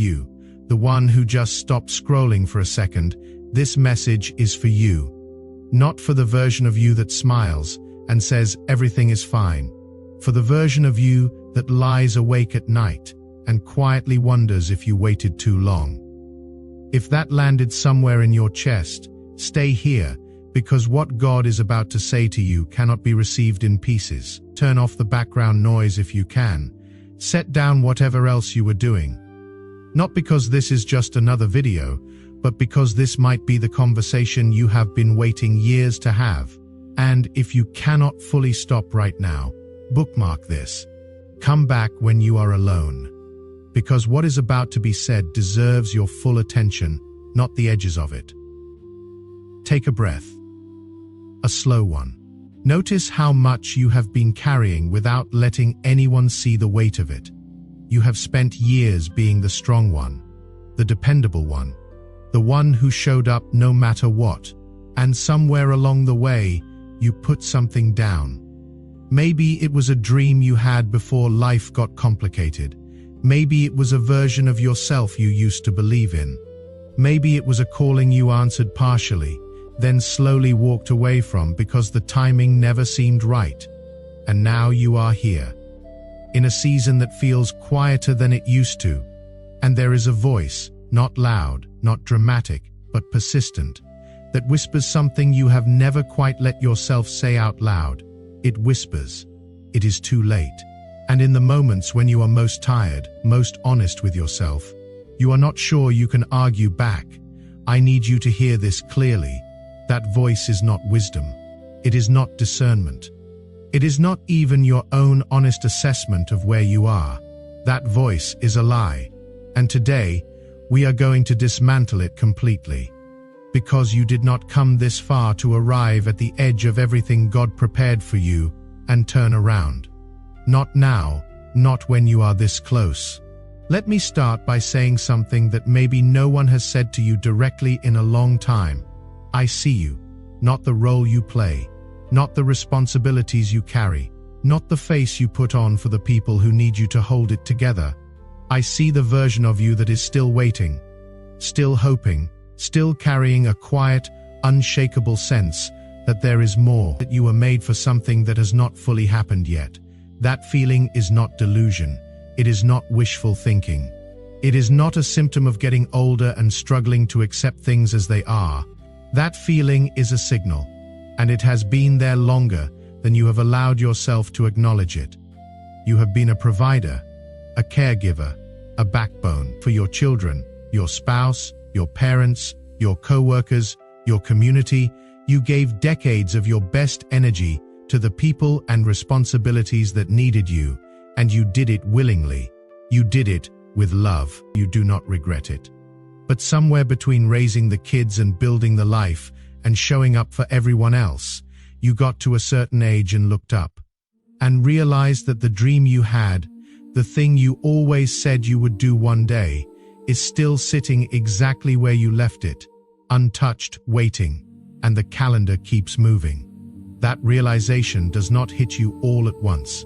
You, the one who just stopped scrolling for a second, this message is for you. Not for the version of you that smiles and says everything is fine. For the version of you that lies awake at night and quietly wonders if you waited too long. If that landed somewhere in your chest, stay here, because what God is about to say to you cannot be received in pieces. Turn off the background noise if you can. Set down whatever else you were doing. Not because this is just another video, but because this might be the conversation you have been waiting years to have. And if you cannot fully stop right now, bookmark this. Come back when you are alone. Because what is about to be said deserves your full attention, not the edges of it. Take a breath. A slow one. Notice how much you have been carrying without letting anyone see the weight of it. You have spent years being the strong one, the dependable one, the one who showed up no matter what, and somewhere along the way, you put something down. Maybe it was a dream you had before life got complicated. Maybe it was a version of yourself you used to believe in. Maybe it was a calling you answered partially, then slowly walked away from because the timing never seemed right. And now you are here, in a season that feels quieter than it used to. And there is a voice, not loud, not dramatic, but persistent, that whispers something you have never quite let yourself say out loud. It whispers, "It is too late." And in the moments when you are most tired, most honest with yourself, you are not sure you can argue back. I need you to hear this clearly. That voice is not wisdom. It is not discernment. It is not even your own honest assessment of where you are. That voice is a lie. And today, we are going to dismantle it completely. Because you did not come this far to arrive at the edge of everything God prepared for you and turn around. Not now, not when you are this close. Let me start by saying something that maybe no one has said to you directly in a long time. I see you, not the role you play, not the responsibilities you carry, not the face you put on for the people who need you to hold it together. I see the version of you that is still waiting, still hoping, still carrying a quiet, unshakable sense that there is more, that you were made for something that has not fully happened yet. That feeling is not delusion. It is not wishful thinking. It is not a symptom of getting older and struggling to accept things as they are. That feeling is a signal, and it has been there longer than you have allowed yourself to acknowledge it. You have been a provider, a caregiver, a backbone for your children, your spouse, your parents, your co-workers, your community. You gave decades of your best energy to the people and responsibilities that needed you, and you did it willingly. You did it with love. You do not regret it. But somewhere between raising the kids and building the life and showing up for everyone else, you got to a certain age and looked up and realized that the dream you had, the thing you always said you would do one day, is still sitting exactly where you left it, untouched, waiting, and the calendar keeps moving. That realization does not hit you all at once.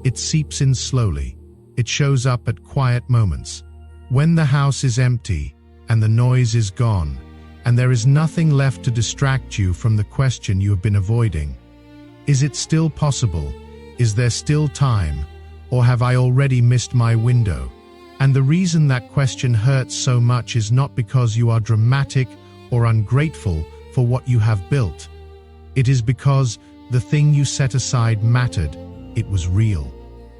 It seeps in slowly. It shows up at quiet moments. When the house is empty and the noise is gone, and there is nothing left to distract you from the question you have been avoiding. Is it still possible? Is there still time? Or have I already missed my window? And the reason that question hurts so much is not because you are dramatic or ungrateful for what you have built. It is because the thing you set aside mattered. It was real.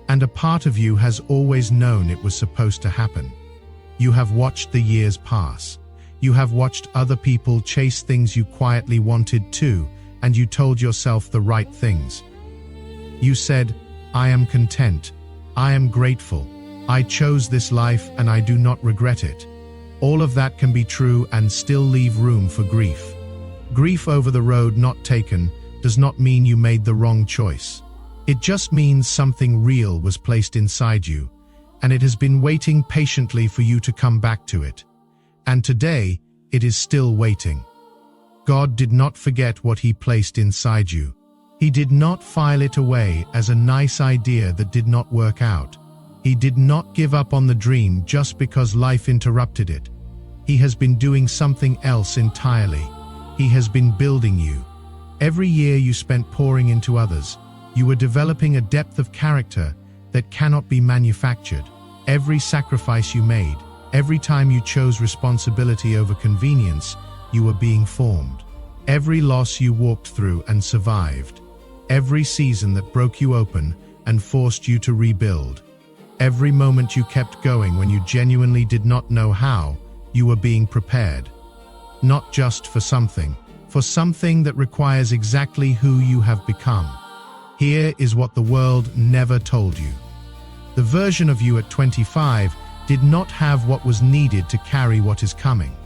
And a part of you has always known it was supposed to happen. You have watched the years pass. You have watched other people chase things you quietly wanted too, and you told yourself the right things. You said, "I am content. I am grateful. I chose this life and I do not regret it." All of that can be true and still leave room for grief. Grief over the road not taken does not mean you made the wrong choice. It just means something real was placed inside you, and it has been waiting patiently for you to come back to it. And today, it is still waiting. God did not forget what He placed inside you. He did not file it away as a nice idea that did not work out. He did not give up on the dream just because life interrupted it. He has been doing something else entirely. He has been building you. Every year you spent pouring into others, you were developing a depth of character that cannot be manufactured. Every sacrifice you made, every time you chose responsibility over convenience, you were being formed. Every loss you walked through and survived. Every season that broke you open and forced you to rebuild. Every moment you kept going when you genuinely did not know how, you were being prepared. Not just for something that requires exactly who you have become. Here is what the world never told you. The version of you at 25 did not have what was needed to carry what is coming.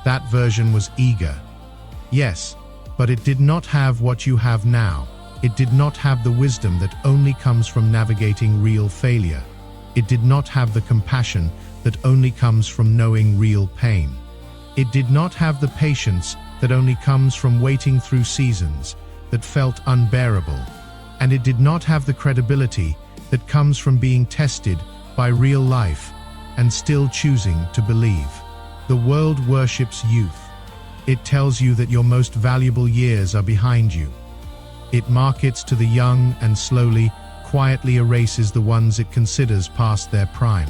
That version was eager. Yes, but it did not have what you have now. It did not have the wisdom that only comes from navigating real failure. It did not have the compassion that only comes from knowing real pain. It did not have the patience that only comes from waiting through seasons that felt unbearable. And it did not have the credibility that comes from being tested by real life and still choosing to believe. The world worships youth. It tells you that your most valuable years are behind you. It markets to the young and slowly, quietly erases the ones it considers past their prime.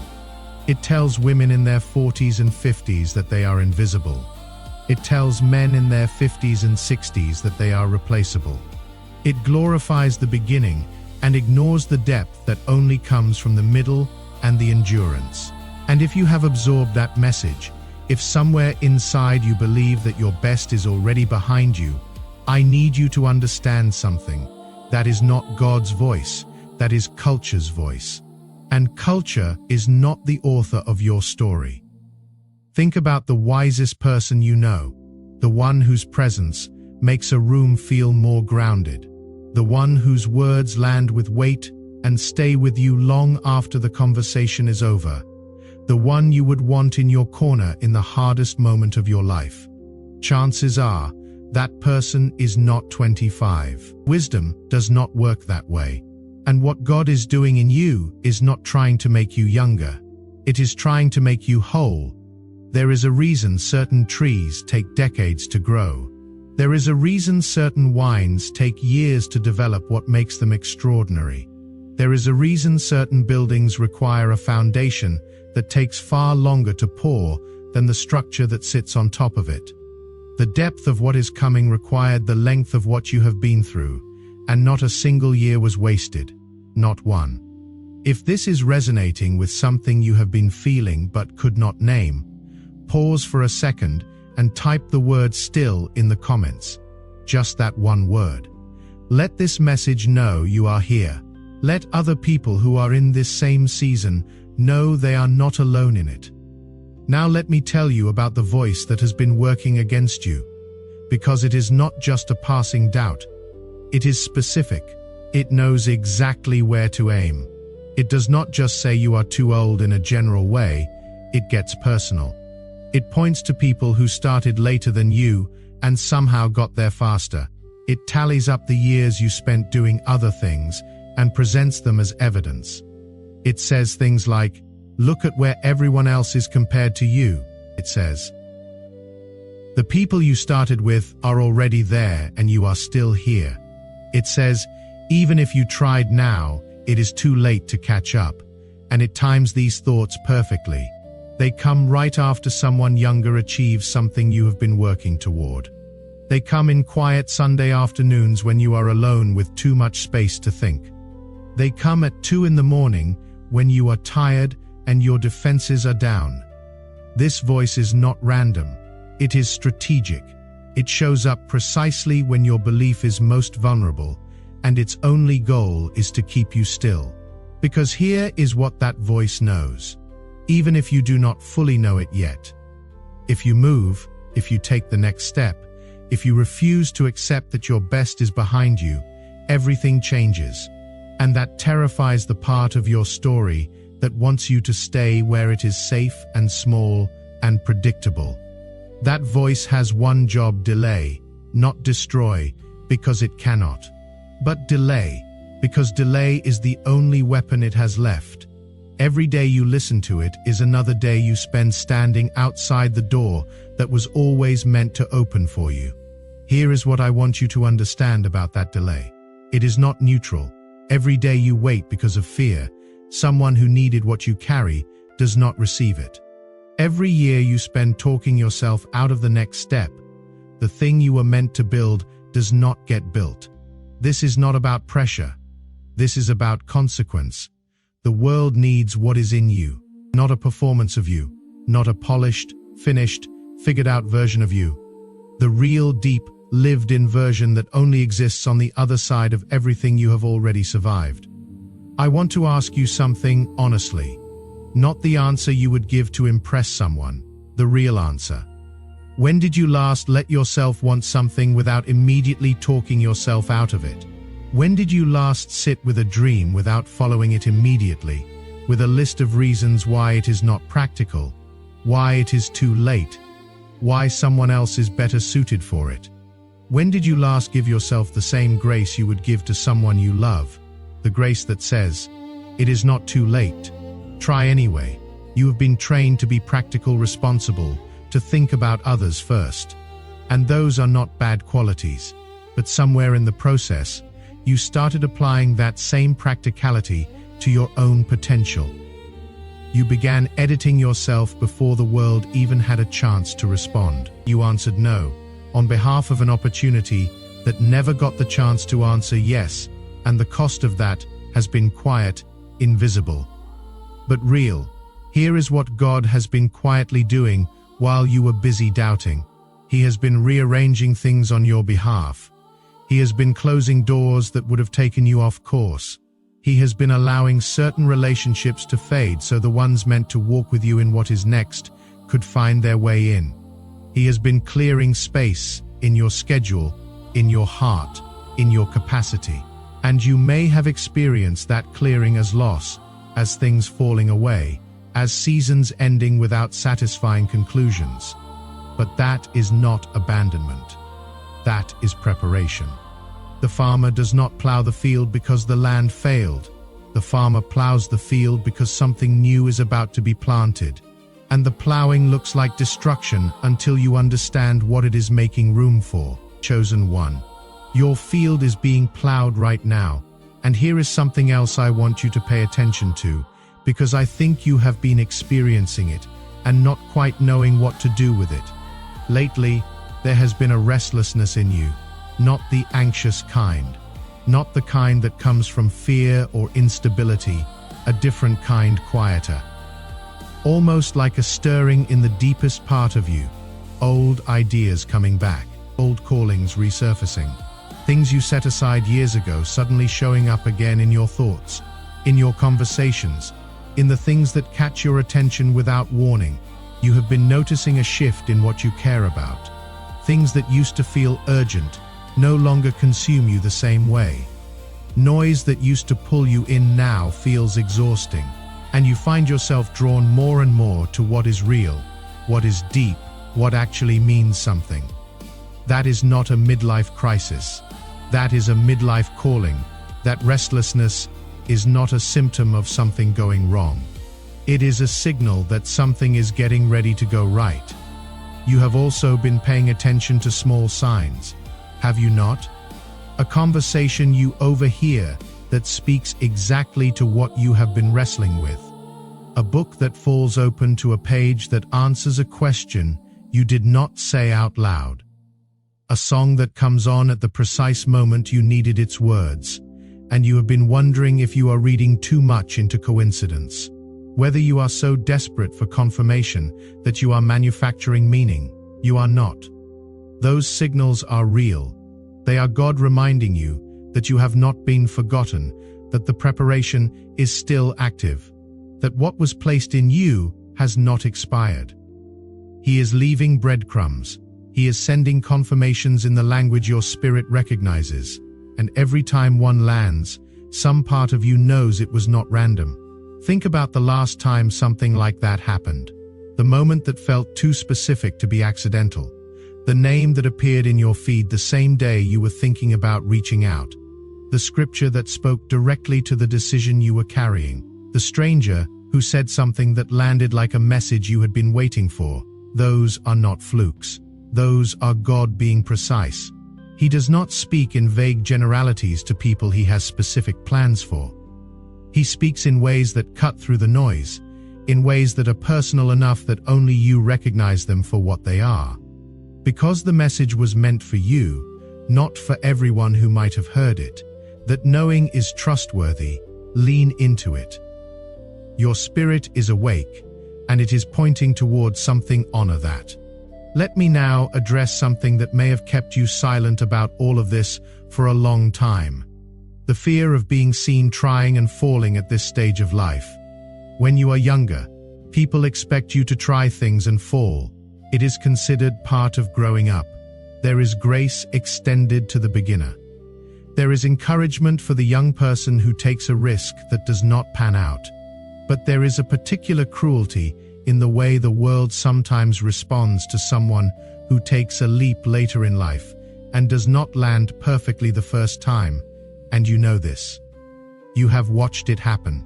It tells women in their 40s and 50s that they are invisible. It tells men in their 50s and 60s that they are replaceable. It glorifies the beginning and ignores the depth that only comes from the middle and the endurance. And if you have absorbed that message, if somewhere inside you believe that your best is already behind you, I need you to understand something. That is not God's voice. That is culture's voice. And culture is not the author of your story. Think about the wisest person you know, the one whose presence makes a room feel more grounded, the one whose words land with weight and stay with you long after the conversation is over, the one you would want in your corner in the hardest moment of your life. Chances are, that person is not 25. Wisdom does not work that way. And what God is doing in you is not trying to make you younger. It is trying to make you whole. There is a reason certain trees take decades to grow. There is a reason certain wines take years to develop what makes them extraordinary. There is a reason certain buildings require a foundation that takes far longer to pour than the structure that sits on top of it. The depth of what is coming required the length of what you have been through. And not a single year was wasted, not one. If this is resonating with something you have been feeling but could not name, pause for a second and type the word "still" in the comments. Just that one word. Let this message know you are here. Let other people who are in this same season know they are not alone in it. Now let me tell you about the voice that has been working against you, because it is not just a passing doubt. It is specific. It knows exactly where to aim. It does not just say you are too old in a general way, it gets personal. It points to people who started later than you and somehow got there faster. It tallies up the years you spent doing other things and presents them as evidence. It says things like, "Look at where everyone else is compared to you," it says. "The people you started with are already there and you are still here." It says, "Even if you tried now, it is too late to catch up." And it times these thoughts perfectly. They come right after someone younger achieves something you have been working toward. They come in quiet Sunday afternoons when you are alone with too much space to think. They come at 2 in the morning when you are tired and your defenses are down. This voice is not random. It is strategic. It shows up precisely when your belief is most vulnerable, and its only goal is to keep you still. Because here is what that voice knows, even if you do not fully know it yet. If you move, if you take the next step, if you refuse to accept that your best is behind you, everything changes. And that terrifies the part of your story that wants you to stay where it is safe and small and predictable. That voice has one job: delay, not destroy, because it cannot. But delay, because delay is the only weapon it has left. Every day you listen to it is another day you spend standing outside the door that was always meant to open for you. Here is what I want you to understand about that delay. It is not neutral. Every day you wait because of fear, someone who needed what you carry does not receive it. Every year you spend talking yourself out of the next step. The thing you were meant to build does not get built. This is not about pressure. This is about consequence. The world needs what is in you, not a performance of you, not a polished, finished, figured-out version of you. The real, deep, lived-in version that only exists on the other side of everything you have already survived. I want to ask you something honestly. Not the answer you would give to impress someone, the real answer. When did you last let yourself want something without immediately talking yourself out of it? When did you last sit with a dream without following it immediately, with a list of reasons why it is not practical, why it is too late, why someone else is better suited for it? When did you last give yourself the same grace you would give to someone you love, the grace that says, "It is not too late. Try anyway." You have been trained to be practical, responsible, to think about others first. And those are not bad qualities, but somewhere in the process, you started applying that same practicality to your own potential. You began editing yourself before the world even had a chance to respond. You answered no, on behalf of an opportunity that never got the chance to answer yes, and the cost of that has been quiet, invisible, but real. Here is what God has been quietly doing while you were busy doubting. He has been rearranging things on your behalf. He has been closing doors that would have taken you off course. He has been allowing certain relationships to fade so the ones meant to walk with you in what is next could find their way in. He has been clearing space in your schedule, in your heart, in your capacity. And you may have experienced that clearing as loss, as things falling away, as seasons ending without satisfying conclusions. But that is not abandonment. That is preparation. The farmer does not plow the field because the land failed. The farmer plows the field because something new is about to be planted. And the plowing looks like destruction until you understand what it is making room for. Chosen one. Your field is being plowed right now. And here is something else I want you to pay attention to, because I think you have been experiencing it and not quite knowing what to do with it. Lately, there has been a restlessness in you, not the anxious kind, not the kind that comes from fear or instability, a different kind, quieter. Almost like a stirring in the deepest part of you, old ideas coming back, old callings resurfacing. Things you set aside years ago suddenly showing up again in your thoughts, in your conversations, in the things that catch your attention without warning. You have been noticing a shift in what you care about. Things that used to feel urgent no longer consume you the same way. Noise that used to pull you in now feels exhausting, and you find yourself drawn more and more to what is real, what is deep, what actually means something. That is not a midlife crisis. That is a midlife calling. That restlessness is not a symptom of something going wrong. It is a signal that something is getting ready to go right. You have also been paying attention to small signs, have you not? A conversation you overhear that speaks exactly to what you have been wrestling with. A book that falls open to a page that answers a question you did not say out loud. A song that comes on at the precise moment you needed its words, and you have been wondering if you are reading too much into coincidence. Whether you are so desperate for confirmation that you are manufacturing meaning, you are not. Those signals are real. They are God reminding you that you have not been forgotten, that the preparation is still active, that what was placed in you has not expired. He is leaving breadcrumbs. He is sending confirmations in the language your spirit recognizes, and every time one lands, some part of you knows it was not random. Think about the last time something like that happened. The moment that felt too specific to be accidental. The name that appeared in your feed the same day you were thinking about reaching out. The scripture that spoke directly to the decision you were carrying. The stranger who said something that landed like a message you had been waiting for. Those are not flukes. Those are God being precise. He does not speak in vague generalities to people he has specific plans for. He speaks in ways that cut through the noise, in ways that are personal enough that only you recognize them for what they are. Because the message was meant for you, not for everyone who might have heard it, that knowing is trustworthy, lean into it. Your spirit is awake, and it is pointing towards something. Honor that. Let me now address something that may have kept you silent about all of this for a long time. The fear of being seen trying and falling at this stage of life. When you are younger, people expect you to try things and fall. It is considered part of growing up. There is grace extended to the beginner. There is encouragement for the young person who takes a risk that does not pan out. But there is a particular cruelty in the way the world sometimes responds to someone who takes a leap later in life and does not land perfectly the first time, and you know this. You have watched it happen.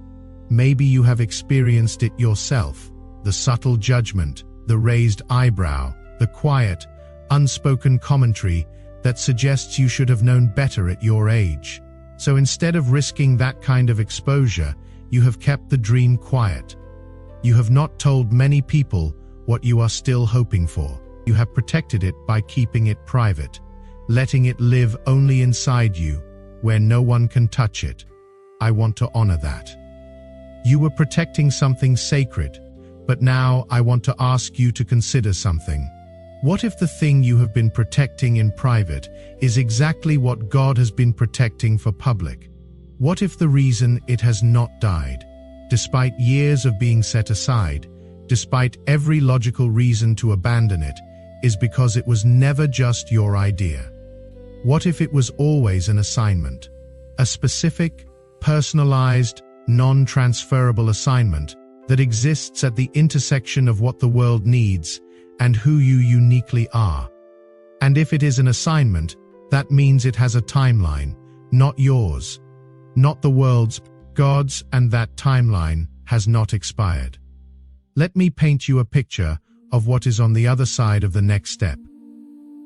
Maybe you have experienced it yourself. The subtle judgment, the raised eyebrow, the quiet, unspoken commentary that suggests you should have known better at your age. So instead of risking that kind of exposure, you have kept the dream quiet. You have not told many people what you are still hoping for. You have protected it by keeping it private, letting it live only inside you, where no one can touch it. I want to honor that. You were protecting something sacred, but now I want to ask you to consider something. What if the thing you have been protecting in private is exactly what God has been protecting for public? What if the reason it has not died, despite years of being set aside, despite every logical reason to abandon it, is because it was never just your idea? What if it was always an assignment? A specific, personalized, non-transferable assignment that exists at the intersection of what the world needs and who you uniquely are. And if it is an assignment, that means it has a timeline, not yours, not the world's, God's, and that timeline has not expired. Let me paint you a picture of what is on the other side of the next step.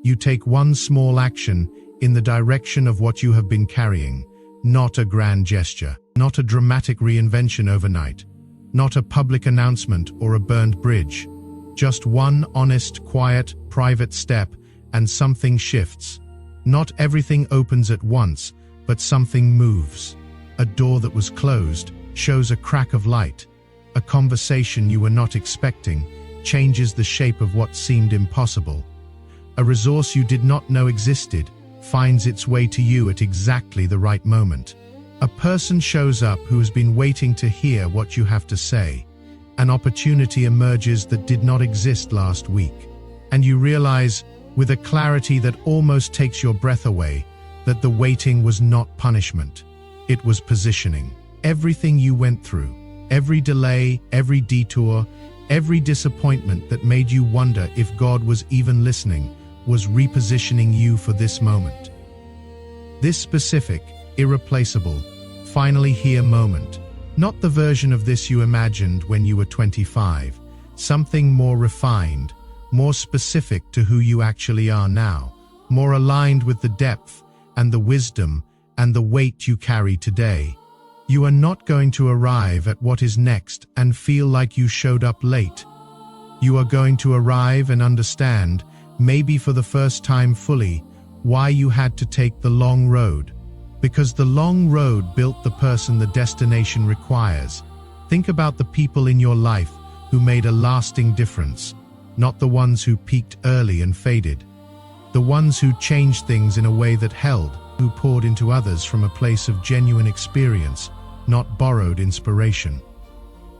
You take one small action in the direction of what you have been carrying, not a grand gesture, not a dramatic reinvention overnight, not a public announcement or a burned bridge. Just one honest, quiet, private step, and something shifts. Not everything opens at once, but something moves. A door that was closed shows a crack of light. A conversation you were not expecting changes the shape of what seemed impossible. A resource you did not know existed finds its way to you at exactly the right moment. A person shows up who has been waiting to hear what you have to say. An opportunity emerges that did not exist last week. And you realize, with a clarity that almost takes your breath away, that the waiting was not punishment. It was positioning. Everything you went through, every delay, every detour, every disappointment that made you wonder if God was even listening, was repositioning you for this moment. This specific, irreplaceable, finally here moment. Not the version of this you imagined when you were 25, something more refined, more specific to who you actually are now, more aligned with the depth and the wisdom and the weight you carry today. You are not going to arrive at what is next and feel like you showed up late. You are going to arrive and understand, maybe for the first time fully, why you had to take the long road. Because the long road built the person the destination requires. Think about the people in your life who made a lasting difference, not the ones who peaked early and faded. The ones who changed things in a way that held, who poured into others from a place of genuine experience, not borrowed inspiration.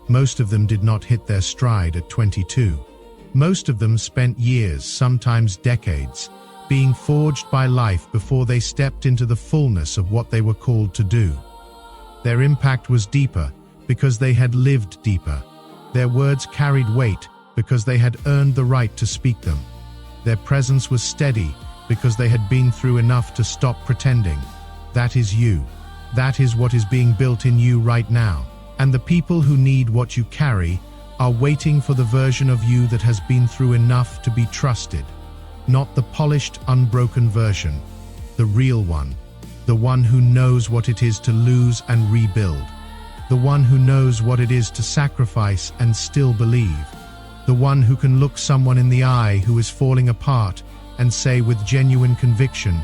Most of them did not hit their stride at 22. Most of them spent years, sometimes decades, being forged by life before they stepped into the fullness of what they were called to do. Their impact was deeper because they had lived deeper. Their words carried weight because they had earned the right to speak them. Their presence was steady because they had been through enough to stop pretending. That is you. That is what is being built in you right now. And the people who need what you carry are waiting for the version of you that has been through enough to be trusted. Not the polished, unbroken version, the real one. The one who knows what it is to lose and rebuild. The one who knows what it is to sacrifice and still believe. The one who can look someone in the eye who is falling apart and say with genuine conviction,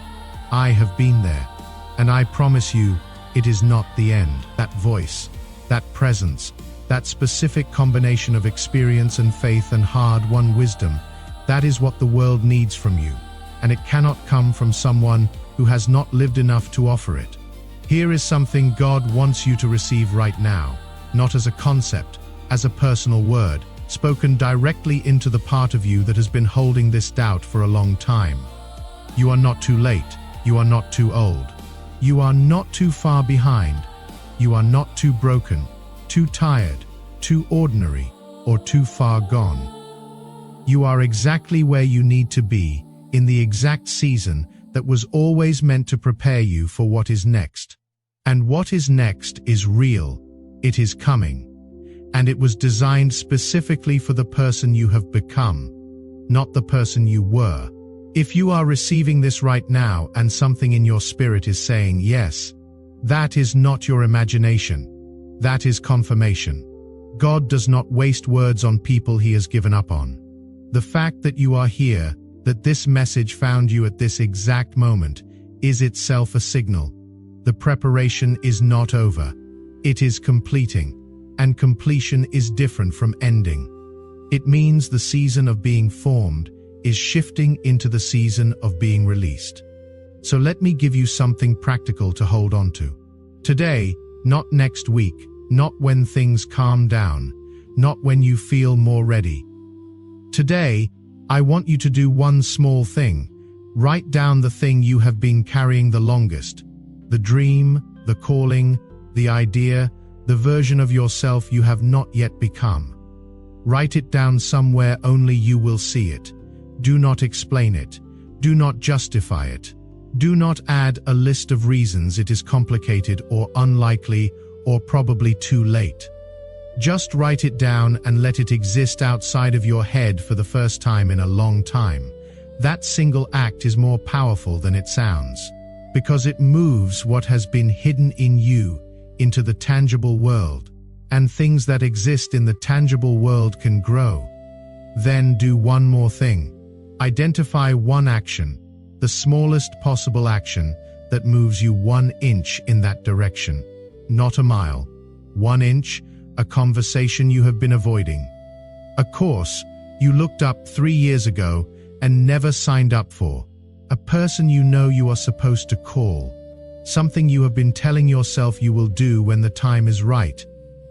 I have been there, and I promise you, it is not the end. That voice, that presence, that specific combination of experience and faith and hard-won wisdom, that is what the world needs from you, and it cannot come from someone who has not lived enough to offer it. Here is something God wants you to receive right now, not as a concept, as a personal word, spoken directly into the part of you that has been holding this doubt for a long time. You are not too late. You are not too old. You are not too far behind. You are not too broken, too tired, too ordinary, or too far gone. You are exactly where you need to be, in the exact season that was always meant to prepare you for what is next. And what is next is real. It is coming. And it was designed specifically for the person you have become, not the person you were. If you are receiving this right now and something in your spirit is saying yes, that is not your imagination. That is confirmation. God does not waste words on people he has given up on. The fact that you are here, that this message found you at this exact moment, is itself a signal. The preparation is not over. It is completing. And completion is different from ending. It means the season of being formed is shifting into the season of being released. So let me give you something practical to hold on to. Today, not next week, not when things calm down, not when you feel more ready. Today, I want you to do one small thing. Write down the thing you have been carrying the longest. The dream, the calling, the idea, the version of yourself you have not yet become. Write it down somewhere only you will see it. Do not explain it. Do not justify it. Do not add a list of reasons it is complicated or unlikely or probably too late. Just write it down and let it exist outside of your head for the first time in a long time. That single act is more powerful than it sounds, because it moves what has been hidden in you into the tangible world, and things that exist in the tangible world can grow. Then do one more thing. Identify one action, the smallest possible action that moves you 1 inch in that direction. Not a mile. 1 inch, a conversation you have been avoiding. A course you looked up 3 years ago and never signed up for. A person you know you are supposed to call. Something you have been telling yourself you will do when the time is right.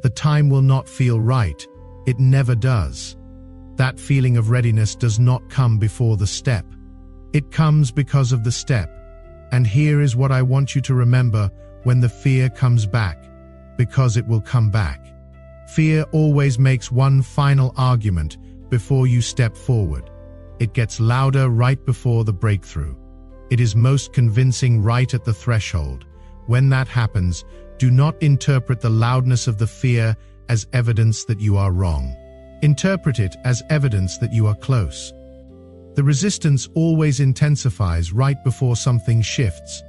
The time will not feel right. It never does. That feeling of readiness does not come before the step. It comes because of the step. And here is what I want you to remember when the fear comes back, because it will come back. Fear always makes one final argument before you step forward. It gets louder right before the breakthrough. It is most convincing right at the threshold. When that happens, do not interpret the loudness of the fear as evidence that you are wrong. Interpret it as evidence that you are close. The resistance always intensifies right before something shifts,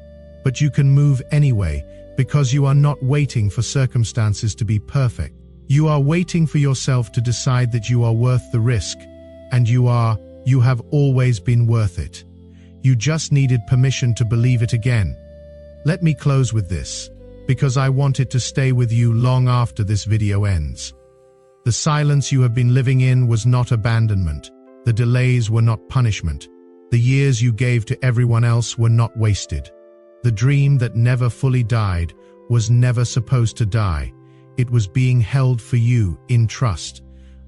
but you can move anyway because you are not waiting for circumstances to be perfect. You are waiting for yourself to decide that you are worth the risk, and you have always been worth it. You just needed permission to believe it again. Let me close with this, because I want it to stay with you long after this video ends. The silence you have been living in was not abandonment. The delays were not punishment. The years you gave to everyone else were not wasted. The dream that never fully died was never supposed to die. It was being held for you in trust,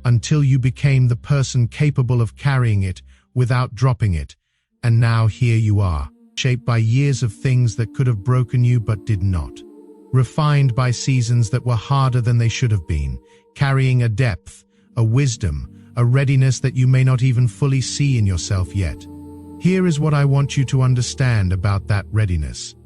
until you became the person capable of carrying it without dropping it. And now here you are, shaped by years of things that could have broken you but did not. Refined by seasons that were harder than they should have been, carrying a depth, a wisdom, a readiness that you may not even fully see in yourself yet. Here is what I want you to understand about that readiness.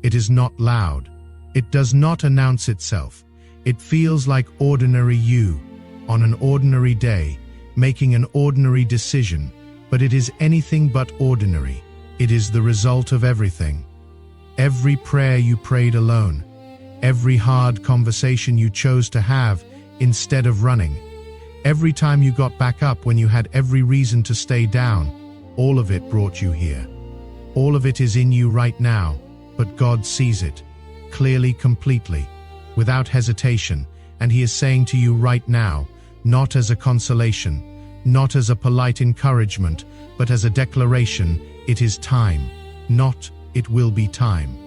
It is not loud. It does not announce itself. It feels like ordinary you, on an ordinary day, making an ordinary decision, but it is anything but ordinary. It is the result of everything. Every prayer you prayed alone, every hard conversation you chose to have instead of running, every time you got back up when you had every reason to stay down, all of it brought you here. All of it is in you right now, but God sees it, clearly, completely, without hesitation, and He is saying to you right now, not as a consolation, not as a polite encouragement, but as a declaration, it is time, not it will be time.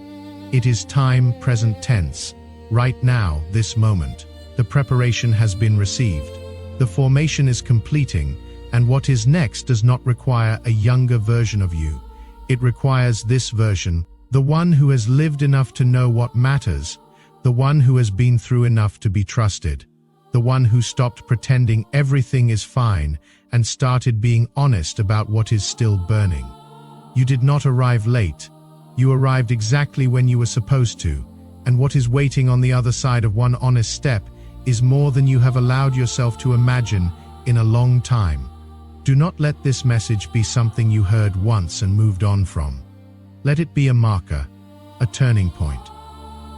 It is time, present tense, right now, this moment. The preparation has been received. The formation is completing, and what is next does not require a younger version of you. It requires this version, the one who has lived enough to know what matters, the one who has been through enough to be trusted, the one who stopped pretending everything is fine and started being honest about what is still burning. You did not arrive late. You arrived exactly when you were supposed to, and what is waiting on the other side of one honest step is more than you have allowed yourself to imagine in a long time. Do not let this message be something you heard once and moved on from. Let it be a marker, a turning point.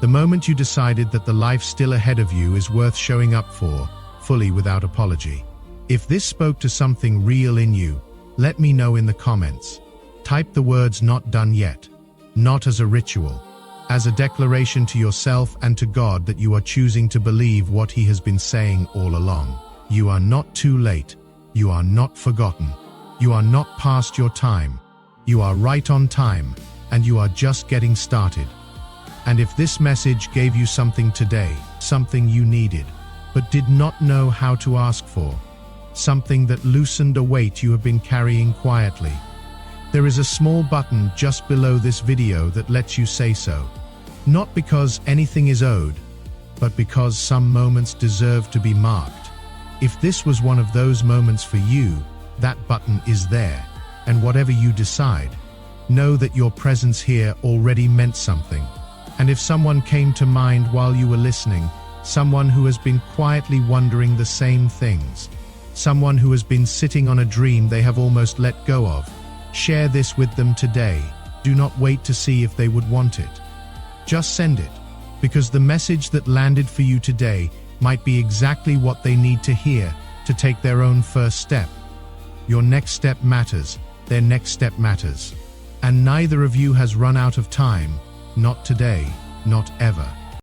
The moment you decided that the life still ahead of you is worth showing up for, fully without apology. If this spoke to something real in you, let me know in the comments. Type the words "not done yet," not as a ritual, as a declaration to yourself and to God that you are choosing to believe what He has been saying all along. You are not too late. You are not forgotten. You are not past your time. You are right on time, and you are just getting started. And if this message gave you something today, something you needed, but did not know how to ask for, something that loosened a weight you have been carrying quietly, there is a small button just below this video that lets you say so. Not because anything is owed, but because some moments deserve to be marked. If this was one of those moments for you, that button is there, and whatever you decide, know that your presence here already meant something. And if someone came to mind while you were listening, someone who has been quietly wondering the same things, someone who has been sitting on a dream they have almost let go of, share this with them today. Do not wait to see if they would want it. Just send it, because the message that landed for you today might be exactly what they need to hear to take their own first step. Your next step matters, their next step matters. And neither of you has run out of time, not today, not ever.